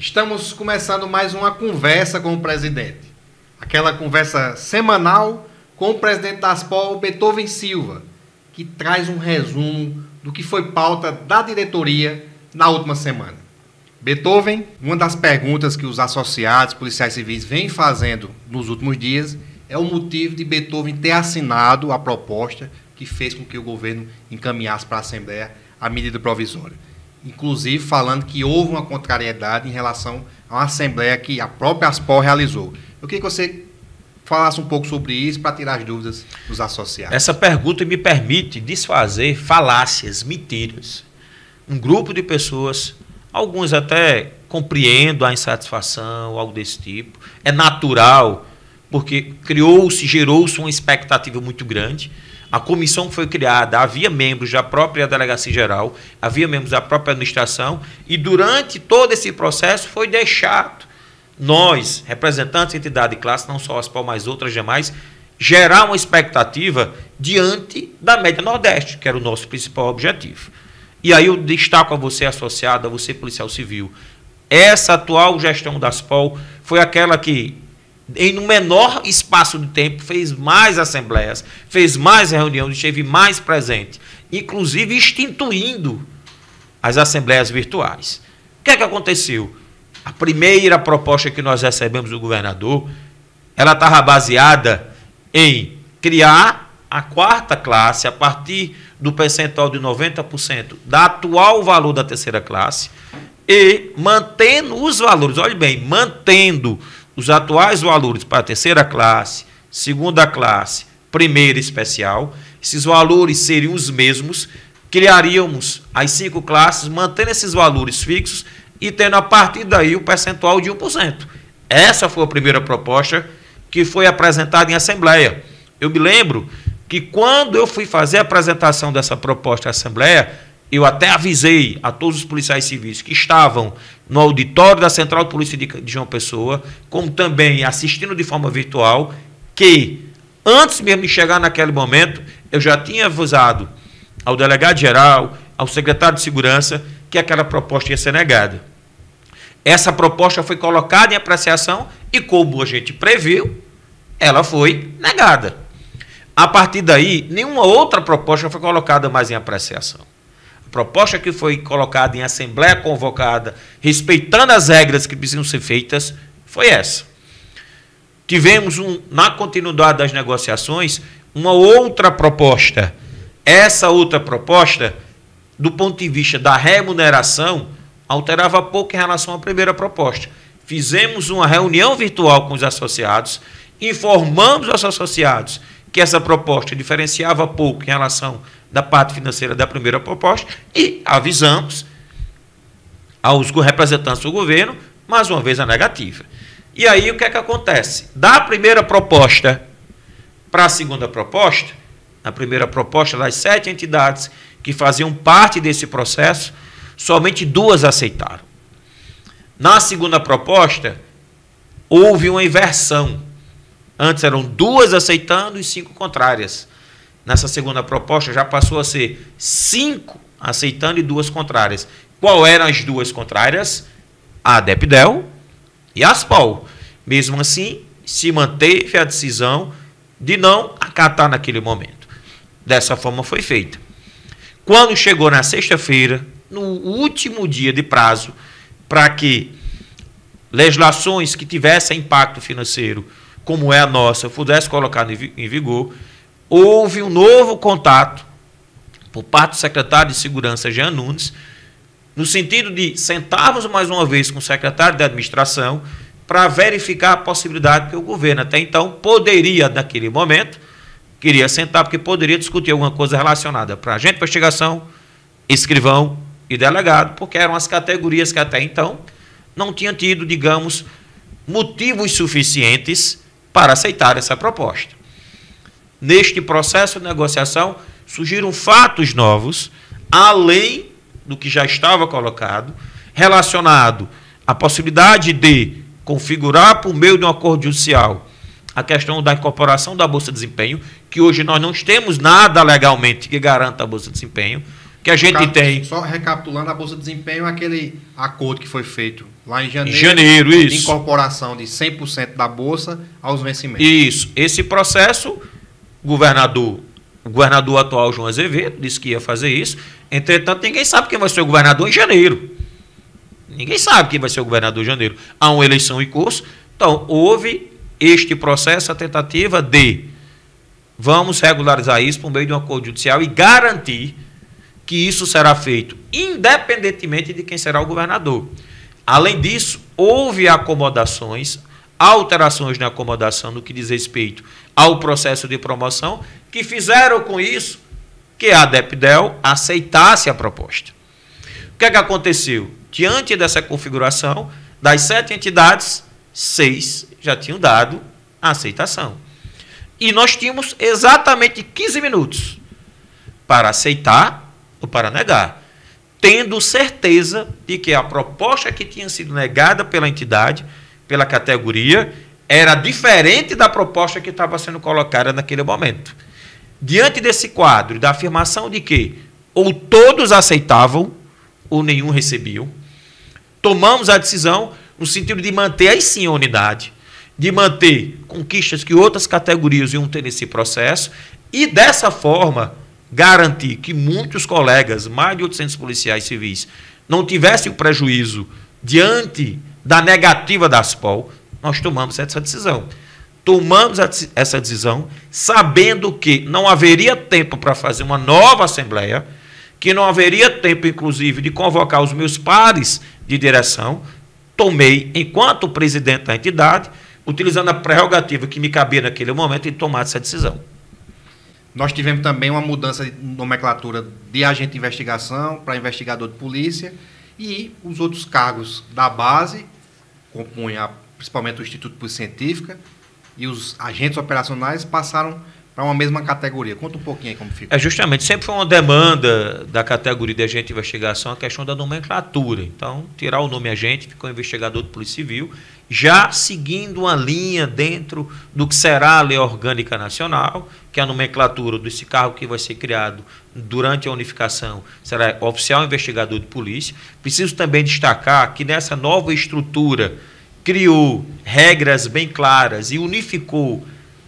Estamos começando mais uma conversa com o presidente. Aquela conversa semanal com o presidente da Aspol, Beethoven Silva, que traz um resumo do que foi pauta da diretoria na última semana. Beethoven, uma das perguntas que os associados policiais civis vêm fazendo nos últimos dias é o motivo de Beethoven ter assinado a proposta que fez com que o governo encaminhasse para a Assembleia a medida provisória. Inclusive falando que houve uma contrariedade em relação a uma Assembleia que a própria Aspol realizou. Eu queria que você falasse um pouco sobre isso para tirar as dúvidas dos associados. Essa pergunta me permite desfazer falácias, mentiras. Um grupo de pessoas, alguns até compreendo a insatisfação, algo desse tipo. É natural, porque gerou-se uma expectativa muito grande. A comissão foi criada, havia membros da própria Delegacia Geral, havia membros da própria administração, e durante todo esse processo foi deixado nós, representantes da entidade de classe, não só as Aspol, mas outras demais, gerar uma expectativa diante da média Nordeste, que era o nosso principal objetivo. E aí eu destaco a você, associado, a você, policial civil, essa atual gestão da Aspol foi aquela que, em um menor espaço de tempo, fez mais assembleias, fez mais reuniões, esteve mais presente, inclusive instituindo as assembleias virtuais. O que é que aconteceu? A primeira proposta que nós recebemos do governador, ela estava baseada em criar a quarta classe a partir do percentual de 90% da atual valor da terceira classe e mantendo os valores, olhe bem, mantendo os atuais valores para a terceira classe, segunda classe, primeira especial, esses valores seriam os mesmos, criaríamos as 5 classes, mantendo esses valores fixos e tendo a partir daí o percentual de 1%. Essa foi a primeira proposta que foi apresentada em Assembleia. Eu me lembro que quando eu fui fazer a apresentação dessa proposta à Assembleia, eu até avisei a todos os policiais civis que estavam no auditório da Central de Polícia de João Pessoa, como também assistindo de forma virtual, que antes mesmo de chegar naquele momento, eu já tinha avisado ao delegado-geral, ao secretário de Segurança, que aquela proposta ia ser negada. Essa proposta foi colocada em apreciação e, como a gente previu, ela foi negada. A partir daí, nenhuma outra proposta foi colocada mais em apreciação. Proposta que foi colocada em assembleia convocada, respeitando as regras que precisam ser feitas, foi essa. Tivemos, na continuidade das negociações, uma outra proposta. Essa outra proposta, do ponto de vista da remuneração, alterava pouco em relação à primeira proposta. Fizemos uma reunião virtual com os associados, informamos os associados que essa proposta diferenciava pouco em relação da parte financeira da primeira proposta e avisamos aos representantes do governo, mais uma vez, a negativa. E aí o que é que acontece? Da primeira proposta para a segunda proposta, na primeira proposta das 7 entidades que faziam parte desse processo, somente 2 aceitaram. Na segunda proposta, houve uma inversão. Antes eram 2 aceitando e 5 contrárias. Nessa segunda proposta já passou a ser 5 aceitando e 2 contrárias. Qual eram as 2 contrárias? A Depdel e a Aspol. Mesmo assim, se manteve a decisão de não acatar naquele momento. Dessa forma foi feita. Quando chegou na sexta-feira, no último dia de prazo, para que legislações que tivessem impacto financeiro, como é a nossa, pudesse colocar em vigor, houve um novo contato por parte do secretário de Segurança, Jean Nunes, no sentido de sentarmos mais uma vez com o secretário de Administração para verificar a possibilidade que o governo até então poderia, naquele momento, queria sentar porque poderia discutir alguma coisa relacionada para agente de investigação, escrivão e delegado, porque eram as categorias que até então não tinham tido, digamos, motivos suficientes para aceitar essa proposta. Neste processo de negociação, surgiram fatos novos, além do que já estava colocado, relacionado à possibilidade de configurar, por meio de um acordo judicial, a questão da incorporação da Bolsa de Desempenho, que hoje nós não temos nada legalmente que garanta a Bolsa de Desempenho. que a gente tem... Só recapitulando, a Bolsa de Desempenho é aquele acordo que foi feito lá em janeiro. Em janeiro, isso. De incorporação de 100% da Bolsa aos vencimentos. Isso. Esse processo, o governador atual, João Azevedo, disse que ia fazer isso. Entretanto, ninguém sabe quem vai ser o governador em janeiro. Ninguém sabe quem vai ser o governador em janeiro. Há uma eleição em curso. Então, houve este processo, a tentativa de vamos regularizar isso por meio de um acordo judicial e garantir que isso será feito independentemente de quem será o governador. Além disso, houve acomodações, alterações na acomodação no que diz respeito ao processo de promoção, que fizeram com isso que a Depdel aceitasse a proposta. O que é que aconteceu? Diante dessa configuração, das 7 entidades, 6 já tinham dado a aceitação. E nós tínhamos exatamente 15 minutos para aceitar ou para negar, tendo certeza de que a proposta que tinha sido negada pela entidade, pela categoria, era diferente da proposta que estava sendo colocada naquele momento. Diante desse quadro, da afirmação de que ou todos aceitavam ou nenhum recebiam, tomamos a decisão no sentido de manter aí sim a unidade, de manter conquistas que outras categorias iam ter nesse processo e, dessa forma, garantir que muitos colegas, mais de 800 policiais civis, não tivessem o prejuízo diante da negativa da ASPOL. Nós tomamos essa decisão. Tomamos essa decisão sabendo que não haveria tempo para fazer uma nova assembleia, que não haveria tempo, inclusive, de convocar os meus pares de direção. Tomei, enquanto presidente da entidade, utilizando a prerrogativa que me cabia naquele momento, e tomar essa decisão. Nós tivemos também uma mudança de nomenclatura de agente de investigação para investigador de polícia, e os outros cargos da base, compunha principalmente o Instituto de Polícia Científica, e os agentes operacionais passaram para uma mesma categoria. Conta um pouquinho aí como fica. Justamente, sempre foi uma demanda da categoria de agente de investigação a questão da nomenclatura. Então, tirar o nome agente, ficou investigador de Polícia Civil, já seguindo uma linha dentro do que será a Lei Orgânica Nacional, que é a nomenclatura desse cargo que vai ser criado durante a unificação será oficial investigador de polícia. Preciso também destacar que nessa nova estrutura criou regras bem claras e unificou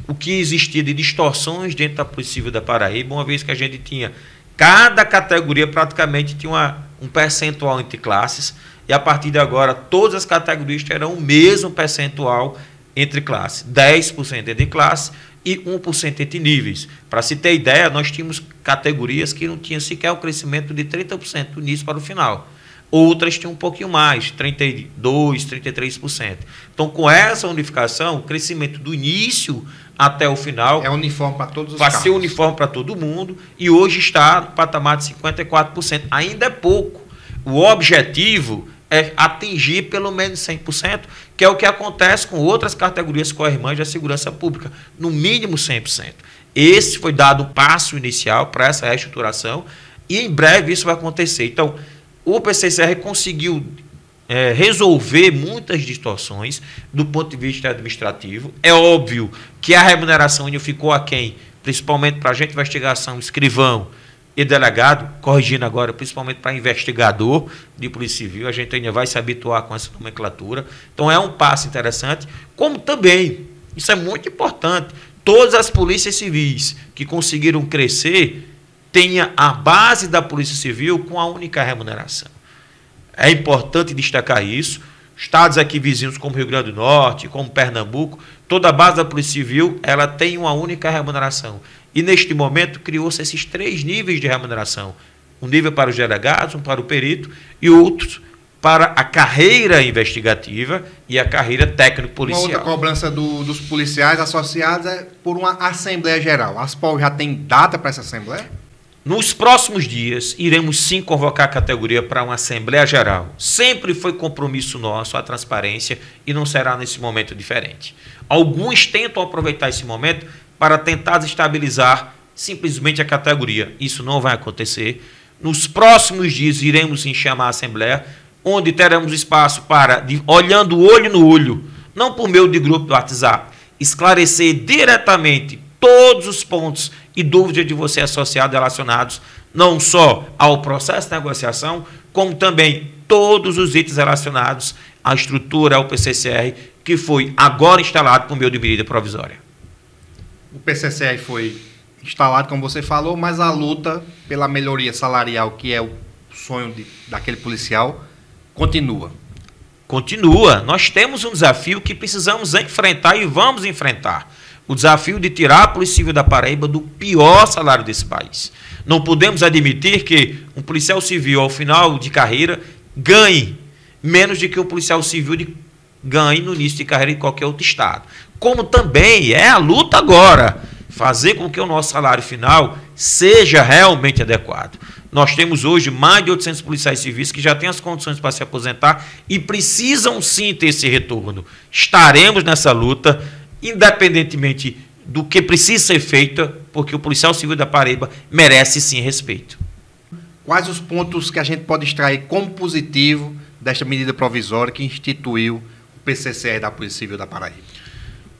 o que existia de distorções dentro da Polícia Civil da Paraíba, uma vez que a gente tinha, cada categoria praticamente tinha um percentual entre classes, e a partir de agora todas as categorias terão o mesmo percentual entre classes, 10% entre classes e 1% entre níveis. Para se ter ideia, nós tínhamos categorias que não tinham sequer o crescimento de 30% do início para o final. Outras tinham um pouquinho mais, 32%, 33%. Então, com essa unificação, o crescimento do início até o final... É uniforme para todos os vai cargos. ser uniforme para todo mundo, e hoje está no patamar de 54%. Ainda é pouco. O objetivo é atingir pelo menos 100%, que é o que acontece com outras categorias co-irmãs da segurança pública, no mínimo 100%. Esse foi dado o passo inicial para essa reestruturação, e em breve isso vai acontecer. Então, o PCCR conseguiu resolver muitas distorções do ponto de vista administrativo. É óbvio que a remuneração ainda ficou aquém, principalmente para agente de investigação, escrivão e delegado, corrigindo agora, principalmente para investigador de Polícia Civil. A gente ainda vai se habituar com essa nomenclatura. Então, é um passo interessante, como também, isso é muito importante, todas as polícias civis que conseguiram crescer tenha a base da Polícia Civil com a única remuneração. É importante destacar isso. Estados aqui vizinhos como Rio Grande do Norte, como Pernambuco, toda a base da Polícia Civil ela tem uma única remuneração. E neste momento criou-se esses 3 níveis de remuneração. Um nível para os delegados, um para o perito e outros para a carreira investigativa e a carreira técnico-policial. Uma outra cobrança dos policiais associados é por uma Assembleia Geral. A ASPOL já tem data para essa Assembleia? Nos próximos dias, iremos sim convocar a categoria para uma Assembleia Geral. Sempre foi compromisso nosso a transparência e não será nesse momento diferente. Alguns tentam aproveitar esse momento para tentar desestabilizar simplesmente a categoria. Isso não vai acontecer. Nos próximos dias, iremos sim chamar a Assembleia, onde teremos espaço para, olhando olho no olho, não por meio de grupo do WhatsApp, esclarecer diretamente todos os pontos e dúvidas de você associado relacionados não só ao processo de negociação, como também todos os itens relacionados à estrutura, ao PCCR, que foi agora instalado por meio de medida provisória. O PCCR foi instalado, como você falou, mas a luta pela melhoria salarial, que é o sonho daquele policial, continua. Continua. Nós temos um desafio que precisamos enfrentar e vamos enfrentar. O desafio de tirar a Polícia Civil da Paraíba do pior salário desse país. Não podemos admitir que um policial civil, ao final de carreira, ganhe menos do que o policial civil ganhe no início de carreira em qualquer outro estado. Como também é a luta agora, fazer com que o nosso salário final seja realmente adequado. Nós temos hoje mais de 800 policiais civis que já têm as condições para se aposentar e precisam sim ter esse retorno. Estaremos nessa luta, independentemente do que precisa ser feito, porque o policial civil da Paraíba merece sim respeito. Quais os pontos que a gente pode extrair como positivo desta medida provisória que instituiu o PCCR da Polícia Civil da Paraíba?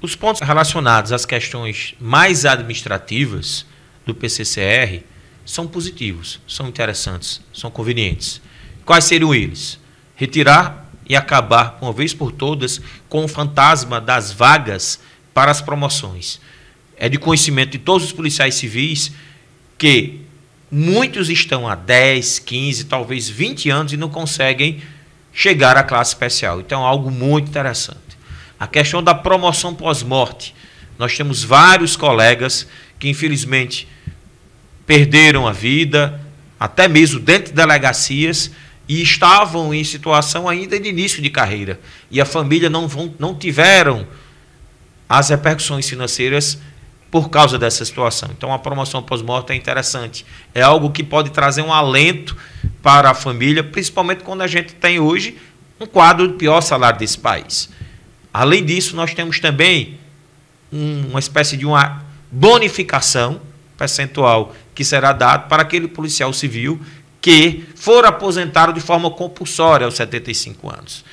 Os pontos relacionados às questões mais administrativas do PCCR são positivos, são interessantes, são convenientes. Quais seriam eles? Retirar e acabar, uma vez por todas, com o fantasma das vagas para as promoções. É de conhecimento de todos os policiais civis que muitos estão há 10, 15, talvez 20 anos e não conseguem chegar à classe especial. Então, é algo muito interessante. A questão da promoção pós-morte. Nós temos vários colegas que, infelizmente, perderam a vida, até mesmo dentro de delegacias, e estavam em situação ainda de início de carreira. E a família não tiveram as repercussões financeiras por causa dessa situação. Então, a promoção pós-morte é interessante. É algo que pode trazer um alento para a família, principalmente quando a gente tem hoje um quadro de pior salário desse país. Além disso, nós temos também uma espécie de uma bonificação percentual que será dado para aquele policial civil que for aposentado de forma compulsória aos 75 anos.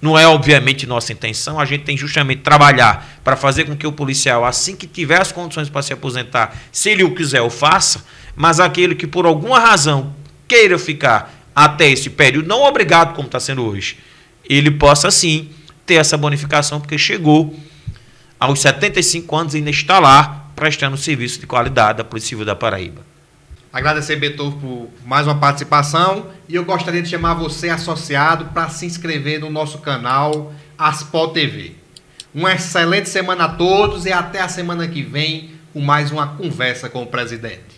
Não é, obviamente, nossa intenção, a gente tem justamente trabalhar para fazer com que o policial, assim que tiver as condições para se aposentar, se ele o quiser, o faça, mas aquele que por alguma razão queira ficar até esse período, não obrigado como está sendo hoje, ele possa sim ter essa bonificação, porque chegou aos 75 anos e ainda está lá prestando serviço de qualidade da Polícia Civil da Paraíba. Agradecer, Beethoven, por mais uma participação e eu gostaria de chamar você, associado, para se inscrever no nosso canal Aspol TV. Uma excelente semana a todos e até a semana que vem com mais uma conversa com o presidente.